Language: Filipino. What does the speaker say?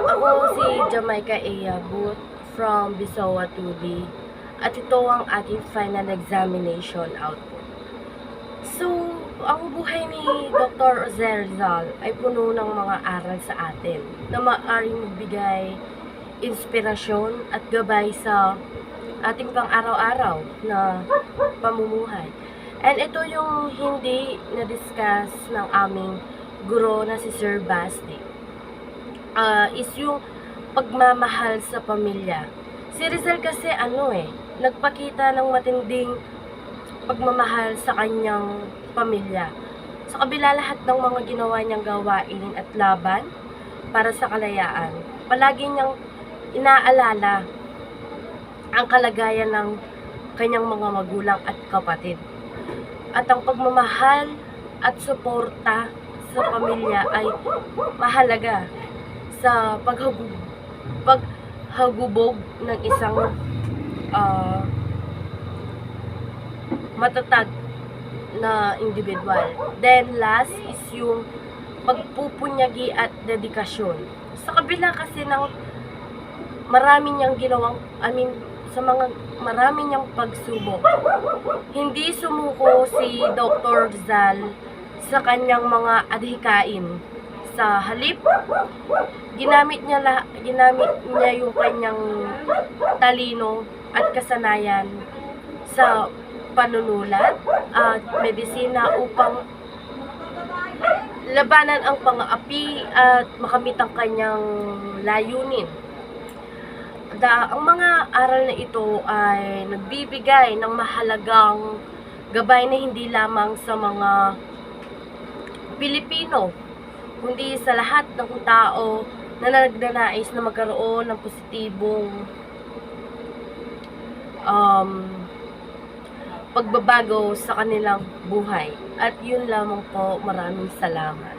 Ako si Jamaica Ayabut from Bisowa 2D at ito ang ating final examination output. So, ang buhay ni Dr. Ozel Rizal ay puno ng mga aral sa atin na maaaring magbigay inspirasyon at gabay sa ating pang-araw-araw na pamumuhay. And ito yung hindi na-discuss ng aming guro na si Sir Basti. Is yung pagmamahal sa pamilya. Si Rizal kasi nagpakita ng matinding pagmamahal sa kanyang pamilya. Sa kabila lahat ng mga ginawa niyang gawain at laban para sa kalayaan, palagi niyang inaalala ang kalagayan ng kanyang mga magulang at kapatid. At ang pagmamahal at suporta sa pamilya ay mahalaga sa paghagubog ng isang matatag na individual. Then last is yung pagpupunyagi at dedikasyon. Sa kabila kasi ng marami niyang ginawang, marami niyang pagsubok, hindi sumuko si Dr. Rizal sa kanyang mga adhikain. Sa halip, ginamit niya yung kanyang talino at kasanayan sa panunulat at medisina upang labanan ang pang-aapi at makamit ang kanyang layunin. Ang mga aral na ito ay nagbibigay ng mahalagang gabay na hindi lamang sa mga Pilipino, kundi sa lahat ng tao na nagnanais na magkaroon ng positibong pagbabago sa kanilang buhay. At yun lamang po, maraming salamat.